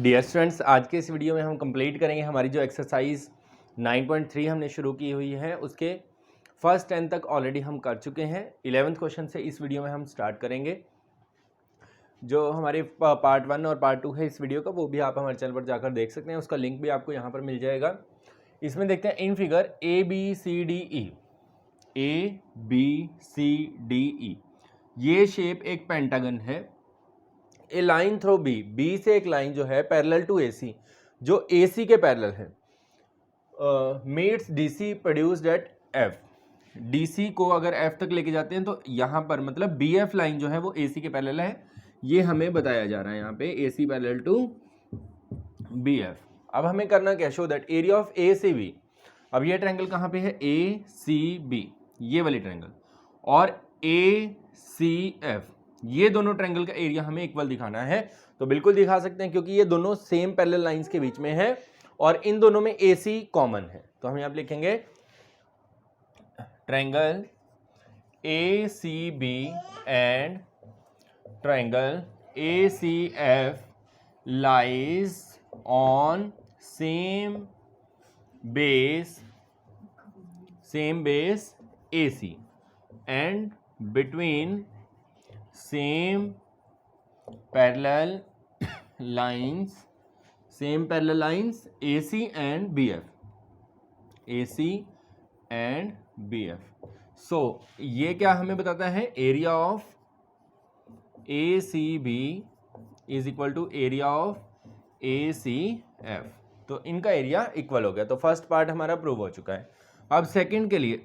Dear students, आज के इस वीडियो में हम कंप्लीट करेंगे हमारी जो एक्सरसाइज 9.3 हमने शुरू की हुई है उसके फर्स्ट 10 तक ऑलरेडी हम कर चुके हैं। 11th क्वेश्चन से इस वीडियो में हम स्टार्ट करेंगे। जो हमारे पार्ट 1 और पार्ट 2 है इस वीडियो का, वो भी आप हमारे चैनल पर जाकर देख सकते हैं, उसका लिंक भी आपको यहाँ पर मिल जाएगा। इसमें देखते हैं इन फिगर ABCDE, ABCDE ये शेप एक पेंटागन है। ए लाइन थ्रो बी से एक लाइन जो है पैरेलल टू AC, जो AC के पैरेलल है, meets DC produced at F। DC को अगर F तक लेके जाते हैं तो यहाँ पर मतलब BF लाइन जो है वो AC के पैरेलल है, ये हमें बताया जा रहा है यहाँ पे AC पैरेलल टू BF। अब हमें करना क्या, show that area of ACB। अब ये ट्रायंगल कहाँ पे है, ACB, ये वाली ट्रायंगल, और ACF, ये दोनों ट्रायंगल का एरिया हमें इक्वल दिखाना है। तो बिल्कुल दिखा सकते हैं क्योंकि ये दोनों सेम पैरेलल लाइंस के बीच में है और इन दोनों में AC कॉमन है। तो हम यहाँ पे लिखेंगे triangle ACB and triangle ACF lies on same base AC and between same parallel lines AC and BF। So ये क्या हमें बताता है, area of ACB is equal to area of ACF। तो इनका एरिया इक्वल हो गया। तो फर्स्ट पार्ट हमारा प्रूव हो चुका है। अब सेकंड के लिए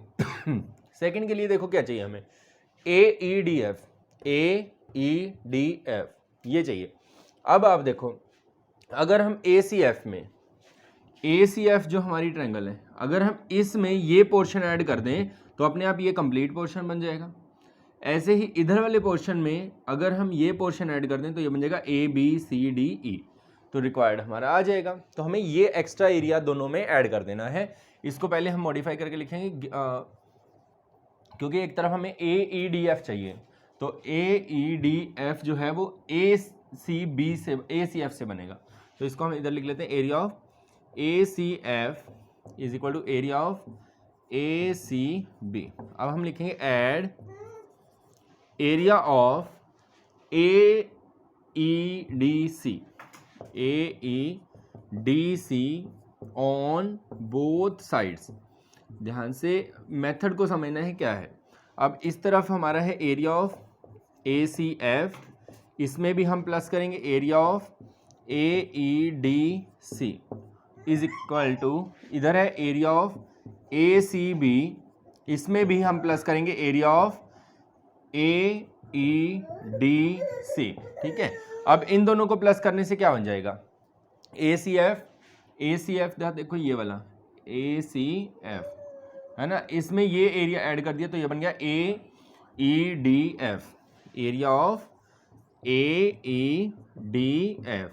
सेकंड के लिए देखो क्या चाहिए हमें, AEDF ये चाहिए। अब आप देखो, अगर हम ACF जो हमारी ट्रायंगल है, अगर हम इसमें ये पोर्शन ऐड कर दें तो अपने आप ये कंप्लीट पोर्शन बन जाएगा। ऐसे ही इधर वाले पोर्शन में अगर हम ये पोर्शन ऐड कर दें तो ये बन जाएगा ABCDE, तो रिक्वायर्ड हमारा आ जाएगा। तो हमें ये एक्स्ट्रा एरिया दोनों में ऐड कर देना है। इसको पहले हम मॉडिफाई करके लिखेंगे, क्योंकि एक तरफ हमें AEDF चाहिए, तो AEDF जो है वो ACF से बनेगा। तो इसको हम इधर लिख लेते हैं, area of ACF is equal to area of ACB। अब हम लिखेंगे add area of AEDC on both sides. ध्यान से मेथड को समझना है क्या है। अब इस तरफ हमारा है एरिया ऑफ ACF, इसमें भी हम प्लस करेंगे area of AEDC is equal to, इधर है एरिया ऑफ ACB, इसमें भी हम प्लस करेंगे एरिया ऑफ AEDC। ठीक है, अब इन दोनों को प्लस करने से क्या बन जाएगा, ACF देखो ये वाला ACF है ना, इसमें ये एरिया ऐड कर दिया तो ये बन गया AEDF, area of AEDF।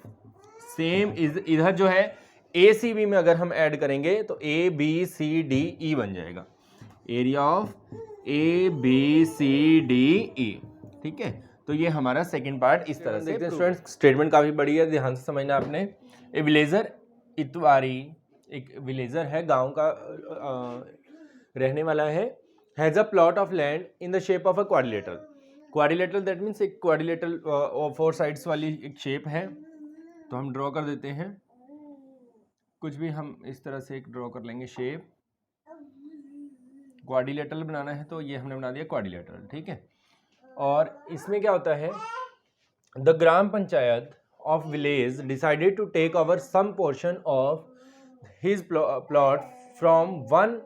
Same इधर जो है ACB में अगर हम ऐड करेंगे तो ABCDE बन जाएगा, एरिया ऑफ ABCDE। ठीक है, तो ये हमारा सेकंड पार्ट इस तरह से। स्टूडेंट्स, स्टेटमेंट काफ़ी बड़ी है, ध्यान से समझना आपने। ए विलेजर इतवारी, एक विलेजर है, गांव का रहने वाला है, has a plot of land in the shape of a quadrilateral that means एक क्वाड्रिलेटरल 4 साइड्स वाली एक शेप है। तो हम ड्रॉ कर देते हैं, कुछ भी हम इस तरह से एक ड्रॉ कर लेंगे शेप। क्वाड्रिलेटरल बनाना है तो ये हमने बना दिया क्वाड्रिलेटरल। ठीक है, और इसमें क्या होता है, the gram panchayat of village decided to take over some portion of his plot from one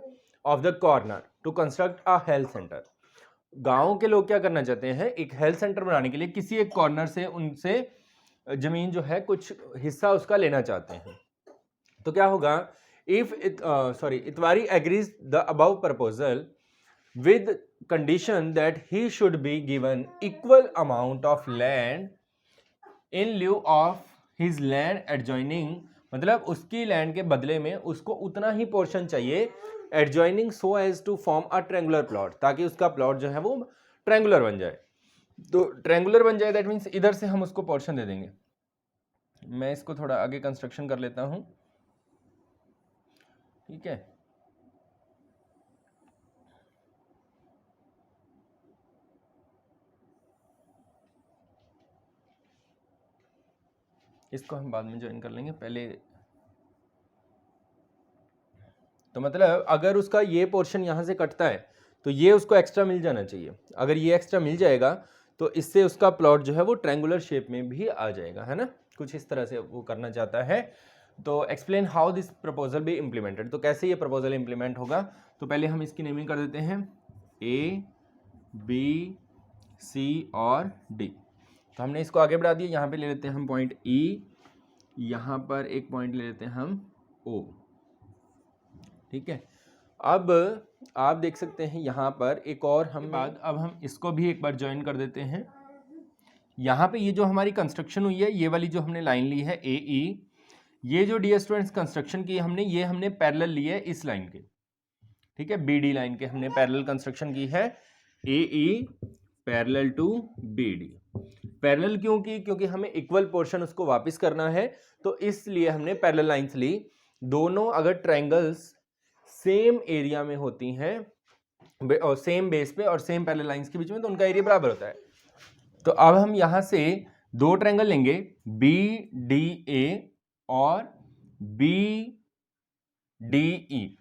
of the corner to construct a health centre. गांव के लोग क्या करना चाहते हैं, एक हेल्थ सेंटर बनाने के लिए किसी एक कॉर्नर से उनसे जमीन जो है कुछ हिस्सा उसका लेना चाहते हैं। तो क्या होगा, if Itwari agrees the above proposal with condition that he should be given equal amount of land in lieu of his land adjoining, मतलब उसकी लैंड के बदले में उसको उतना ही पोर्शन चाहिए adjoining so as to form a triangular plot, ताकि उसका प्लॉट जो है वो ट्रायंगुलर बन जाए। तो ट्रायंगुलर बन जाए दैट मीन्स इधर से हम उसको पोर्शन दे देंगे, मैं इसको थोड़ा आगे कंस्ट्रक्शन कर लेता हूँ, ठीक है। इसको हम बाद में ज्वाइन कर लेंगे पहले। तो मतलब अगर उसका ये पोर्शन यहाँ से कटता है तो ये उसको एक्स्ट्रा मिल जाना चाहिए। अगर ये एक्स्ट्रा मिल जाएगा तो इससे उसका प्लॉट जो है वो ट्रायंगुलर शेप में भी आ जाएगा, है ना। कुछ इस तरह से वो करना चाहता है। तो explain how this proposal be implemented, तो कैसे ये प्रपोजल इम्प्लीमेंट होगा। तो पहले हम इसकी नेमिंग कर देते हैं ए, बी, सी और डी। तो हमने इसको आगे बढ़ा दिया। यहाँ पे ले लेते हैं हम पॉइंट ई, यहाँ पर एक पॉइंट ले लेते हैं हम ओ, ठीक है। अब आप देख सकते हैं यहाँ पर एक और हम बाद, अब हम इसको भी एक बार ज्वाइन कर देते हैं। यहाँ पे ये जो हमारी कंस्ट्रक्शन हुई है, ये वाली जो हमने लाइन ली है ए ई, ये जो डी स्टूडेंट्स कंस्ट्रक्शन की हमने, ये हमने पैरेलल ली है इस लाइन के, ठीक है। बी डी लाइन के हमने पैरेलल कंस्ट्रक्शन की है, A E parallel to B D. Parallel क्यों की, क्योंकि हमें इक्वल पोर्शन उसको वापस करना है, तो इसलिए हमने पैरेलल लाइंस ली। दोनों अगर ट्रायंगल्स सेम एरिया में होती हैं और सेम बेस पे और सेम पैरेलल लाइंस के बीच में, तो उनका एरिया बराबर होता है। तो अब हम यहां से दो ट्रायंगल लेंगे, बी डी ए और बी डी ई।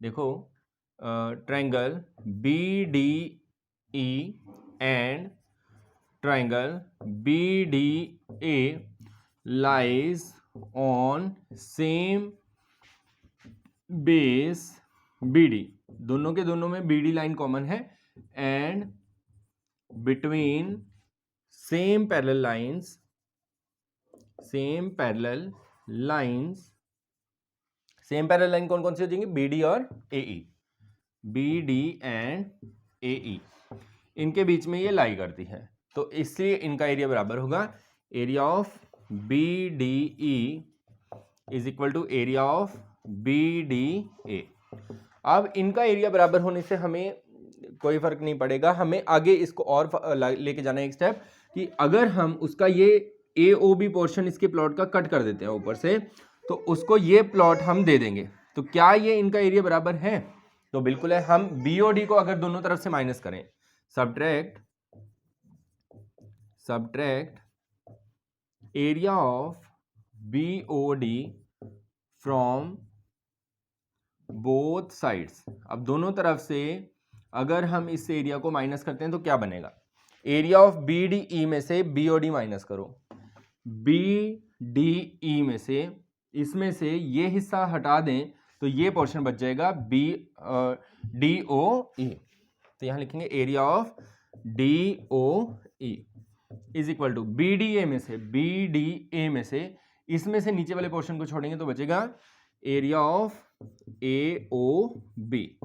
देखो triangle B D E and triangle B D A lies on same base B D, दोनों के दोनों में बी डी लाइन कॉमन है, and between same parallel lines, same parallel line कौन कौन सी हो जाएंगी, बी डी और A E, B D and A E, इनके बीच में ये लाई करती है। तो इसलिए इनका एरिया बराबर होगा area of B D E is equal to area of B D A. अब इनका एरिया बराबर होने से हमें कोई फर्क नहीं पड़ेगा, हमें आगे इसको और लेके जाना है एक स्टेप, कि अगर हम उसका ये ए ओ बी पोर्शन इसके प्लॉट का कट कर देते हैं ऊपर से, तो उसको ये प्लॉट हम दे देंगे। तो क्या ये इनका एरिया बराबर है, तो बिल्कुल है। हम बी ओ डी को अगर दोनों तरफ से माइनस करें, subtract area of B O D from both sides. अब दोनों तरफ से अगर हम इस एरिया को माइनस करते हैं तो क्या बनेगा, area of B D E में से बी ओ डी माइनस करो, बी डी ई में से इसमें से ये हिस्सा हटा दें तो ये पोर्शन बच जाएगा बी डी ओ ई। तो यहां लिखेंगे area of D O E is equal to B D A में से इसमें से नीचे वाले पोर्शन को छोड़ेंगे तो बचेगा area of A O B.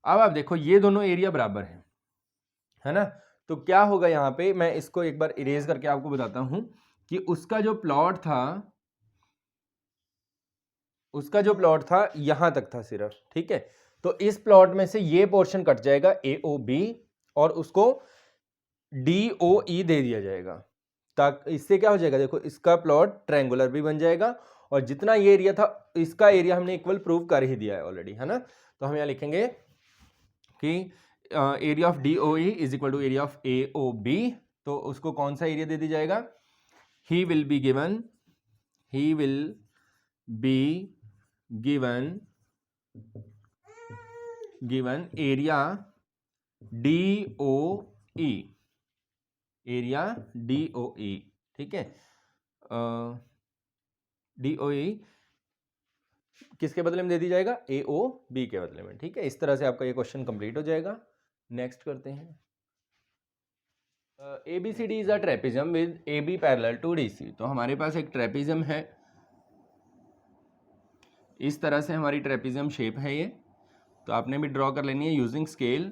अब आप देखो ये दोनों एरिया बराबर है ना। तो क्या होगा यहाँ पे, मैं इसको एक बार इरेज करके आपको बताता हूं कि उसका जो प्लॉट था यहां तक था सिर्फ, ठीक है। तो इस प्लॉट में से ये पोर्शन कट जाएगा ए ओ बी और उसको डी ओ ई दे दिया जाएगा, ताकि इससे क्या हो जाएगा, देखो इसका प्लॉट ट्रायंगुलर भी बन जाएगा और जितना ये एरिया था इसका एरिया हमने इक्वल प्रूव कर ही दिया है ऑलरेडी, है ना। तो हम यहाँ लिखेंगे कि area of D O E is equal to area of A O B. तो उसको कौन सा एरिया दे दिया जाएगा, he will be given area D O E, ठीक है। डी ओ ई किसके बदले में दे दी जाएगा, ए ओ बी के बदले में, ठीक है। इस तरह से आपका ये क्वेश्चन कंप्लीट हो जाएगा। नेक्स्ट करते हैं, A B C D is a trapezium with A B parallel to D C. तो हमारे पास एक ट्रेपेजियम है, इस तरह से हमारी ट्रेपेजियम शेप है ये। तो आपने भी ड्रॉ कर लेनी है यूजिंग स्केल।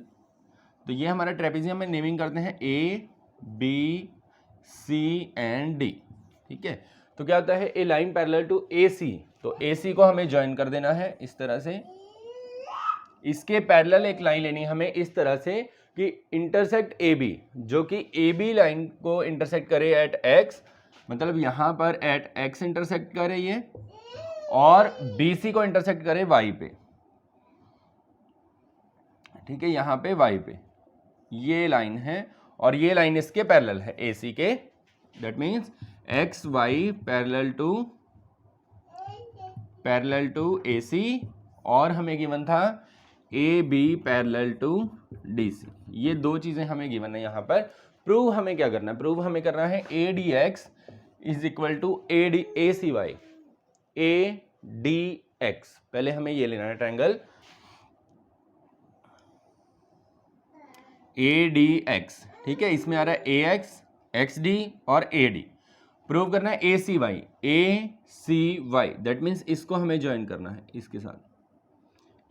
तो ये हमारा ट्रेपेजियम में नेमिंग करते हैं A B C and D, ठीक है। तो क्या होता है, a line parallel to A C, तो ए सी को हमें ज्वाइन कर देना है इस तरह से। इसके पैरेलल एक लाइन लेनी है हमें इस तरह से कि इंटरसेक्ट ए बी, जो कि ए बी लाइन को इंटरसेक्ट करे एट एक्स, मतलब यहाँ पर एट एक्स इंटरसेक्ट करे ये और BC को इंटरसेक्ट करे y पे, ठीक है, यहाँ पे y पे ये लाइन है और ये लाइन इसके पैरेलल है AC के, that means X Y parallel to AC और हमें गिवन था AB पैरेलल टू DC। ये दो चीजें हमें गिवन है यहाँ पर। प्रूव हमें क्या करना है, प्रूव हमें करना है ADX is equal to ACY, ADX पहले हमें ये लेना है ट्रायंगल ADX, ठीक है, इसमें आ रहा है AX, XD और AD। प्रूव करना है ACY, दैट मीन्स इसको हमें ज्वाइन करना है इसके साथ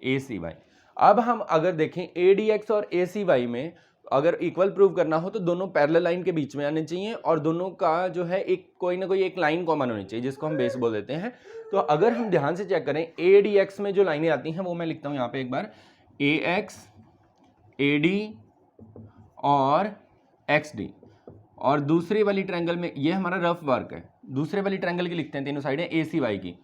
ACY। अब हम अगर देखें ADX और ACY में अगर इक्वल प्रूव करना हो तो दोनों पैरेलल लाइन के बीच में आने चाहिए और दोनों का जो है एक कोई ना कोई एक लाइन कॉमन होनी चाहिए जिसको हम बेस बोल देते हैं। तो अगर हम ध्यान से चेक करें ADX में जो लाइनें आती हैं वो मैं लिखता हूं यहाँ पे एक बार, AX, AD और XD। और दूसरी वाली ट्रायंगल में ये हमारा रफ वर्क है, दूसरे वाली ट्रायंगल की लिखते हैं तीनों साइडें ACY की,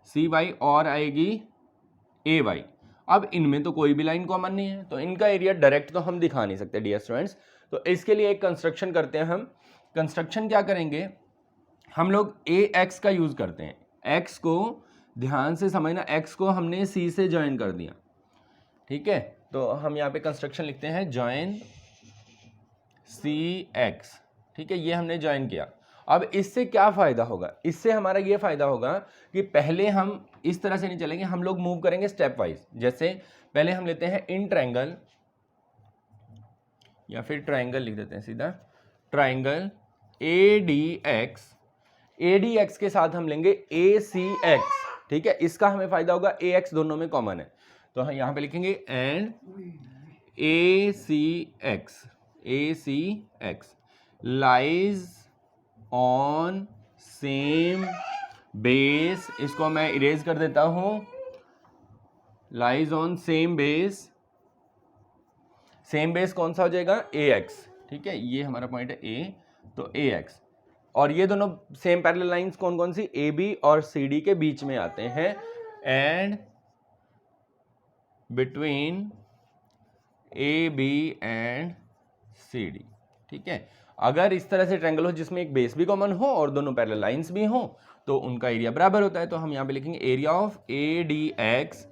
CY और आएगी AY। अब इनमें तो कोई भी लाइन कॉमन नहीं है तो इनका एरिया डायरेक्ट तो हम दिखा नहीं सकते डियर स्टूडेंट्स। तो इसके लिए एक कंस्ट्रक्शन करते हैं हम। कंस्ट्रक्शन क्या करेंगे हम लोग, AX का यूज करते हैं। X को ध्यान से समझना, X को हमने C से ज्वाइन कर दिया, ठीक है, तो हम यहाँ पे कंस्ट्रक्शन लिखते हैं ज्वाइन CX, ठीक है, ये हमने ज्वाइन किया। अब इससे क्या फायदा होगा, इससे हमारा ये फायदा होगा कि पहले हम इस तरह से नहीं चलेंगे, हम लोग मूव करेंगे स्टेप वाइज। जैसे पहले हम लेते हैं इन ट्रायंगल या फिर ट्रायंगल लिख देते हैं सीधा, ट्रायंगल ADX के साथ हम लेंगे ACX, ठीक है, इसका हमें फायदा होगा, AX दोनों में कॉमन है तो हम यहां पे लिखेंगे and ACX lies on same base, इसको मैं इरेज कर देता हूं, lies on same base, same base कौन सा हो जाएगा AX, ठीक है, ये हमारा पॉइंट है A, तो AX। और ये दोनों सेम पैरेलल लाइंस कौन कौन सी, AB और CD के बीच में आते हैं, and between AB and CD, ठीक है। अगर इस तरह से ट्रायंगल हो जिसमें एक बेस भी कॉमन हो और दोनों पैरेलल लाइंस भी हो तो उनका एरिया बराबर होता है। तो हम यहाँ पे लिखेंगे area of ADX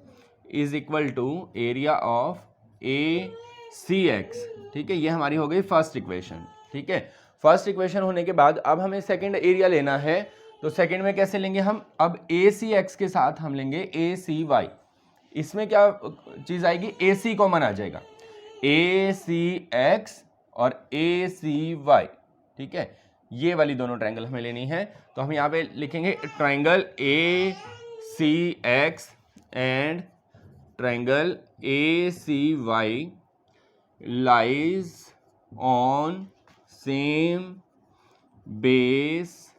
is equal to area of ACX, ठीक है, ये हमारी हो गई फर्स्ट इक्वेशन, ठीक है। फर्स्ट इक्वेशन होने के बाद अब हमें सेकंड एरिया लेना है, तो सेकंड में कैसे लेंगे हम, अब ACX के साथ हम लेंगे ACY। इसमें क्या चीज आएगी, AC कॉमन आ जाएगा, ACX और ACY, ठीक है, ये वाली दोनों ट्रायंगल हमें लेनी है। तो हम यहाँ पे लिखेंगे triangle ACX and triangle ACY lies on same base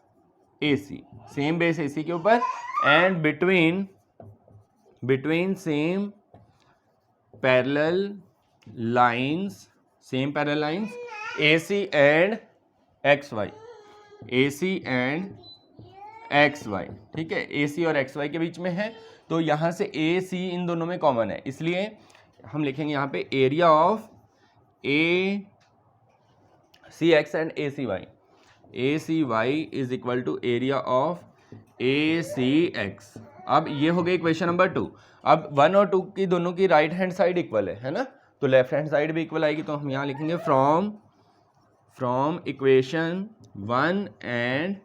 AC, same base AC के ऊपर, and between same parallel lines, same parallel lines AC and XY, ठीक है, AC और XY के बीच में है तो यहां से AC इन दोनों में कॉमन है, इसलिए हम लिखेंगे यहां पे area of ACX and ACY is equal to area of ACX। अब ये हो गई इक्वेशन नंबर 2। अब 1 और 2 की दोनों की राइट हैंड साइड इक्वल है ना, तो लेफ्ट हैंड साइड भी इक्वल आएगी। तो हम यहाँ लिखेंगे फ्रॉम इक्वेशन 1 एंड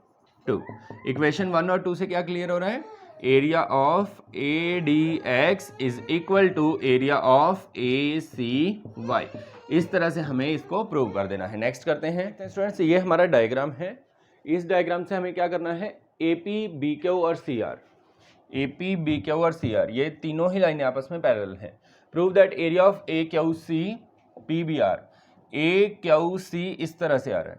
2। इक्वेशन 1 और 2 से क्या क्लियर हो रहा है, area of ADX is equal to area of ACY। इस तरह से हमें इसको प्रूव कर देना है। नेक्स्ट करते हैं स्टूडेंट्स, ये हमारा डायग्राम है। इस डायग्राम से हमें क्या करना है, AP, BQ और CR, AP, BQ और CR ये तीनों ही लाइनें आपस में पैरेलल हैं। Prove that area of AQC PBR, AQC इस तरह से आ रहा है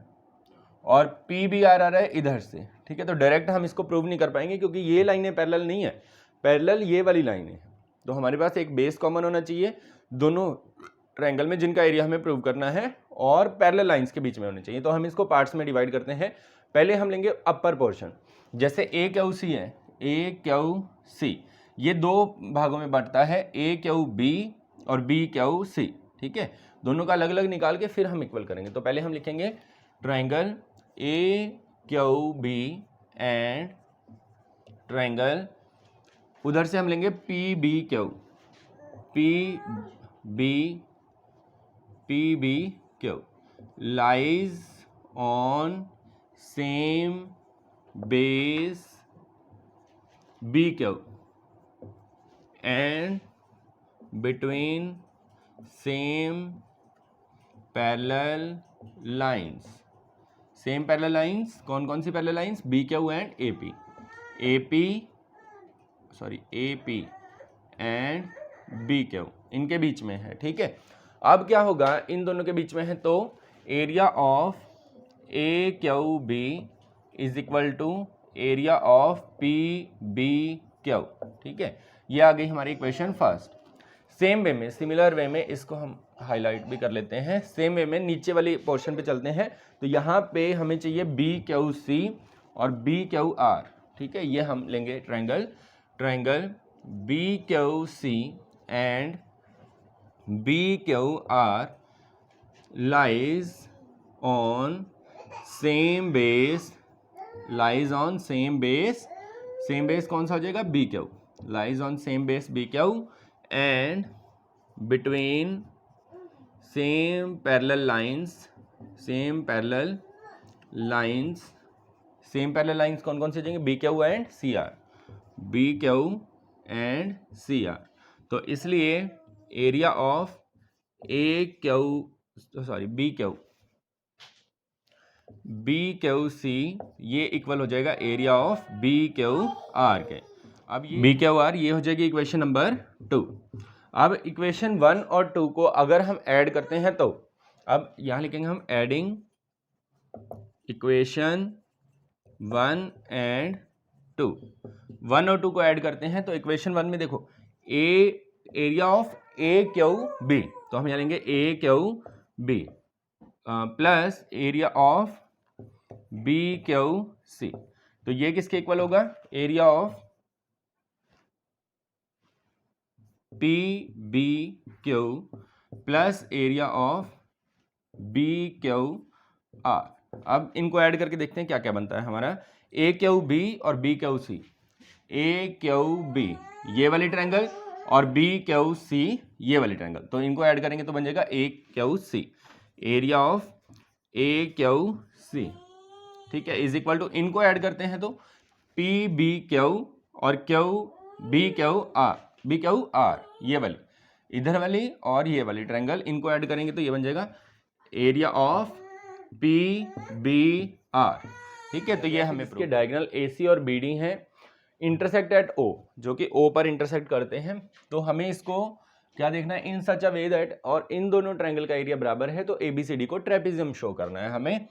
और PBR आ रहा है इधर से, ठीक है। तो डायरेक्ट हम इसको प्रूव नहीं कर पाएंगे क्योंकि ये लाइनें पैरेलल नहीं है, पैरेलल ये वाली लाइनें। तो हमारे पास एक बेस कॉमन होना चाहिए, दोनों ट्रायंगल में जिनका एरिया हमें प्रूव करना है और पैरेलल लाइंस के बीच में होने चाहिए। तो हम इसको पार्ट्स में डिवाइड करते हैं। पहले हम लेंगे अपर पोर्शन, जैसे ए क्यू सी है, ए क्यू सी ये दो भागों में बंटता है, ए क्यू बी और बी क्यू सी। ठीक है, दोनों का अलग अलग निकाल के फिर हम इक्वल करेंगे। तो पहले हम लिखेंगे triangle A Q B and triangle, उधर से हम लेंगे P B Q, P B Q lies on same base B Q and between same parallel lines. Same parallel lines कौन कौन सी parallel lines? B Q and A P and B Q, इनके बीच में है। ठीक है, अब क्या होगा, इन दोनों के बीच में है तो area of A Q B is equal to area of P B Q. ठीक है, ये आ गई हमारी इक्वेशन फर्स्ट। सेम वे में, सिमिलर वे में इसको हम हाईलाइट भी कर लेते हैं। सेम वे में नीचे वाली पोर्शन पे चलते हैं। तो यहाँ पे हमें चाहिए बी क्यू सी और बी क्यू आर। ठीक है, ये हम लेंगे triangle B Q C and B Q R lies on same base, same base कौन सा हो जाएगा? B Q, lies on same base B Q and between same parallel lines कौन कौन से जाएंगे? B Q and C R. तो इसलिए area of B Q C ये इक्वल हो जाएगा area of B Q R के। अब ये बी क्यू आर ये हो जाएगी इक्वेशन नंबर 2। अब इक्वेशन 1 और 2 को अगर हम ऐड करते हैं तो अब यहां लिखेंगे हम एडिंग इक्वेशन 1 एंड 2। 1 और 2 को ऐड करते हैं तो इक्वेशन 1 में देखो area of A Q B, तो हम यहाँ लेंगे A Q B plus area of B Q C. तो ये किसके इक्वल होगा? Area of P B Q plus area of B Q R. अब इनको ऐड करके देखते हैं क्या क्या बनता है हमारा। ए क्यू बी और बी क्यू सी, ए क्यू बी ये वाली ट्रायंगल और बी क्यू सी ये वाली ट्रायंगल, तो इनको ऐड करेंगे तो बन जाएगा A Q C. Area of A Q C, ठीक है, इज इक्वल टू, इनको ऐड करते हैं तो पी बी क्यू और क्यू बी क्यू आर ये वाली, इधर वाली और ये वाली ट्रायंगल, इनको ऐड करेंगे तो ये बन जाएगा area of P B R. ठीक है, तो ये हमें इसके डायगोनल ए सी और बी डी हैं, इंटरसेक्ट एट ओ, जो कि ओ पर इंटरसेक्ट करते हैं। तो हमें इसको क्या देखना है? इन सच अ वे दैट, और इन दोनों ट्रायंगल का एरिया बराबर है तो ABCD को ट्रेपेजियम शो करना है हमें।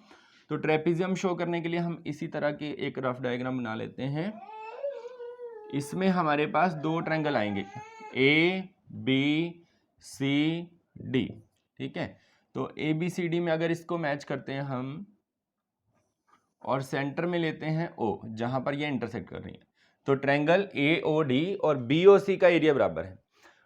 तो ट्रेपेजियम शो करने के लिए हम इसी तरह के एक रफ डायग्राम बना लेते हैं। इसमें हमारे पास दो ट्रायंगल आएंगे ABCD। ठीक है, तो ABCD में अगर इसको मैच करते हैं हम और सेंटर में लेते हैं O, जहां पर ये इंटरसेक्ट कर रही है, तो ट्रायंगल AOD और BOC का एरिया बराबर है।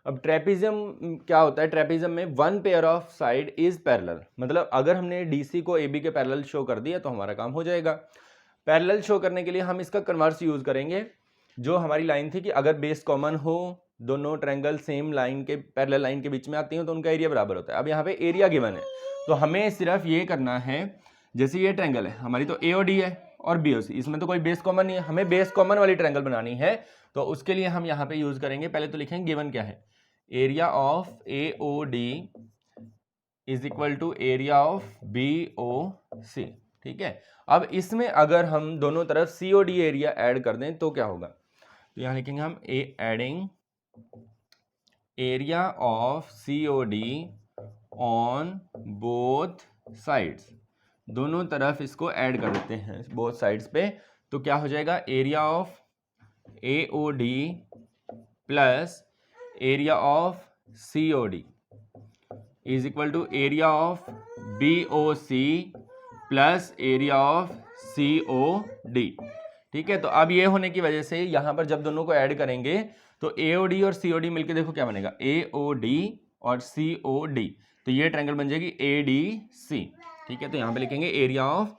अब ट्रेपेजियम क्या होता है? ट्रेपेजियम में one pair of side is parallel, मतलब अगर हमने DC को AB के पैरेलल शो कर दिया तो हमारा काम हो जाएगा। पैरेलल शो करने के लिए हम इसका कन्वर्स यूज करेंगे। जो हमारी लाइन थी कि अगर बेस कॉमन हो, दोनों ट्रायंगल सेम लाइन के पैरेलल लाइन के बीच में आती हैं तो उनका एरिया बराबर होता है। अब यहाँ पे एरिया गिवन है तो हमें सिर्फ ये करना है, जैसे ये ट्रायंगल है हमारी तो AOD है और BOC, इसमें तो कोई बेस कॉमन नहीं है, हमें बेस कॉमन वाली ट्रायंगल बनानी है। तो उसके लिए हम यहाँ पे यूज करेंगे, पहले तो लिखेंगे गिवन क्या है, area of AOD is equal to area of BOC। ठीक है, अब इसमें अगर हम दोनों तरफ COD एरिया ऐड कर दें तो क्या होगा? तो यहाँ लिखेंगे हम adding area of COD on both sides, दोनों तरफ इसको ऐड कर देते हैं बोथ साइड्स पे, तो क्या हो जाएगा? Area of AOD plus area of COD is equal to area of BOC plus area of COD। ठीक है, तो अब ये होने की वजह से यहाँ पर जब दोनों को ऐड करेंगे तो AOD और COD मिलके देखो क्या बनेगा, AOD और COD, तो ये ट्रायंगल बन जाएगी ADC। ठीक है, तो यहाँ पे लिखेंगे area of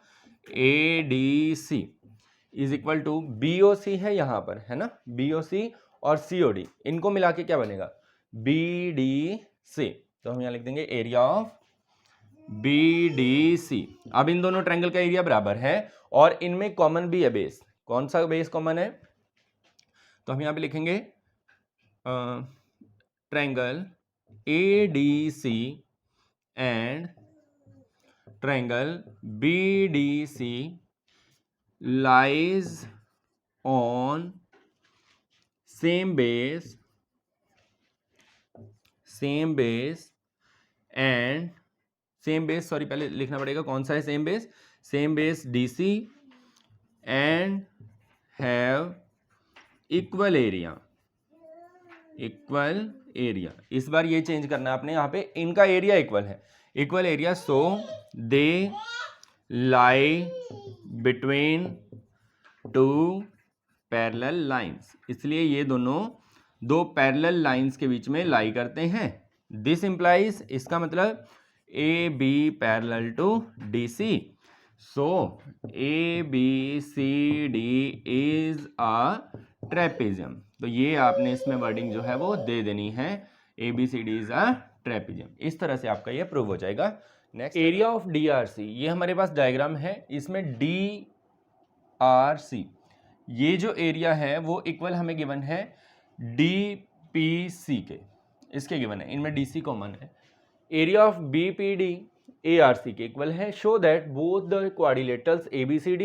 ADC is equal to BOC है यहाँ पर, है ना, BOC और COD, इनको मिला के क्या बनेगा, BDC। तो हम यहाँ लिख देंगे एरिया ऑफ BDC। अब इन दोनों ट्रायंगल का एरिया बराबर है और इनमें कॉमन भी है बेस। कौन सा बेस कॉमन है, तो हम यहाँ पे लिखेंगे triangle ADC and triangle BDC lies on same base and same base, sorry पहले लिखना पड़ेगा कौन सा है same base DC and have equal area। इस बार ये चेंज करना है आपने, यहाँ पे इनका area equal area, so they lie between two parallel lines, इसलिए ये दोनों दो पैरेलल लाइंस के बीच में लाई करते हैं। दिस इंप्लाइज, इसका मतलब AB parallel to DC, so ABCD is a trapezium. तो ये आपने इसमें वर्डिंग जो है वो दे देनी है, ABCD इज अ ट्रेपेजियम। इस तरह से आपका ये प्रूव हो जाएगा। नेक्स्ट, एरिया ऑफ DRC, ये हमारे पास डायग्राम है, इसमें DRC ये जो एरिया है वो इक्वल हमें गिवन है DPC के, इसके गिवन है, इनमें DC कॉमन है। एरिया ऑफ BPD ARC के इक्वल है। Show that both the quadrilaterals ABCD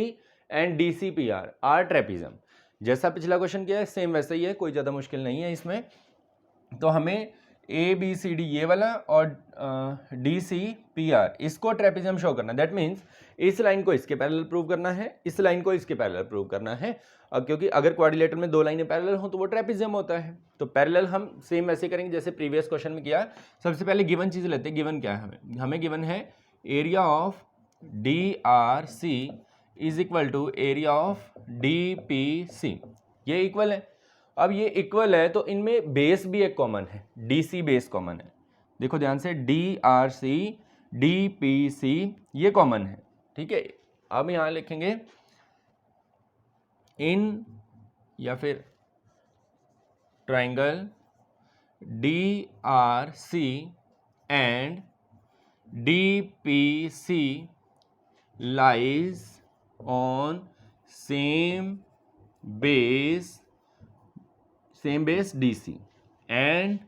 and DCPR are trapezium. जैसा पिछला क्वेश्चन किया है सेम वैसा ही है, कोई ज़्यादा मुश्किल नहीं है इसमें। तो हमें ABCD ये वाला और DCPR इसको ट्रेपेजियम शो करना, दैट मीन्स इस लाइन को इसके पैरेलल प्रूव करना है, इस लाइन को इसके पैरेलल प्रूव करना है। क्योंकि अगर क्वाड्रिलेटर में दो लाइनें पैरेलल हो तो वो ट्रेपेजियम होता है। तो पैरेलल हम सेम वैसे करेंगे जैसे प्रीवियस क्वेश्चन में किया। सबसे पहले गिवन चीज़ लेते हैं। गिवन क्या है हमें गिवन है area of DRC is equal to area of DPC, ये इक्वल है। अब ये इक्वल है तो इनमें बेस भी एक कॉमन है, DC बेस कॉमन है। देखो ध्यान से, DRC DPC ये कॉमन है, ठीक है। अब यहाँ लिखेंगे इन या फिर triangle DRC and DPC lies on same base DC and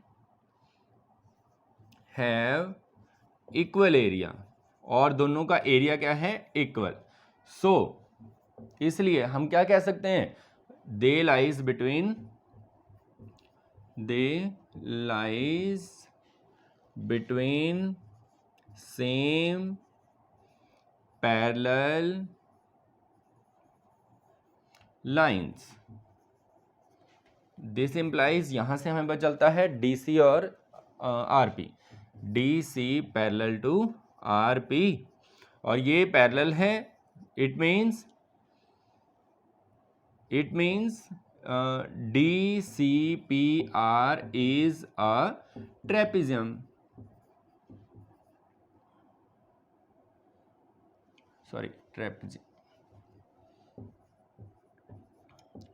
have equal area, और दोनों का एरिया क्या है, इक्वल। सो इसलिए हम क्या कह सकते हैं, they lies between same parallel lines. This implies, यहां से हमें पता चलता है DC और RP, DC parallel to RP, और ये पैरेलल है। It means DCPR is a trapezium, trapezium,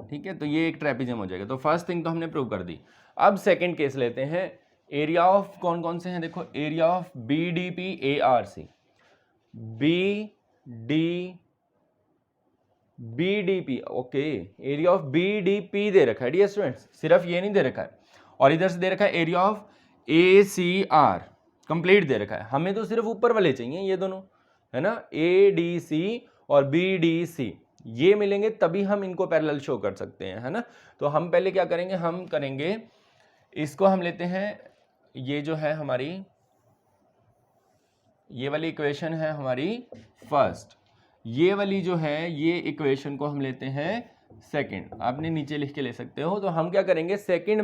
ठीक है। तो ये एक ट्रेपेजियम हो जाएगा। तो फर्स्ट थिंग तो हमने प्रूव कर दी। अब सेकंड केस लेते हैं। एरिया ऑफ कौन कौन से हैं, देखो area of BDP ARC, BDP okay, area of BDP दे रखा है डियर स्टूडेंट्स, सिर्फ ये नहीं दे रखा है। और इधर से दे रखा है एरिया ऑफ ACR कंप्लीट दे रखा है। हमें तो सिर्फ ऊपर वाले चाहिए ये दोनों, है ना, ADC और BDC ये मिलेंगे तभी हम इनको पैरेलल शो कर सकते हैं, है ना। तो हम पहले क्या करेंगे, हम करेंगे इसको, हम लेते हैं ये जो है हमारी ये वाली इक्वेशन है हमारी फर्स्ट, ये वाली जो है ये इक्वेशन को हम लेते हैं सेकंड। आपने नीचे लिख के ले सकते हो। तो हम क्या करेंगे, सेकंड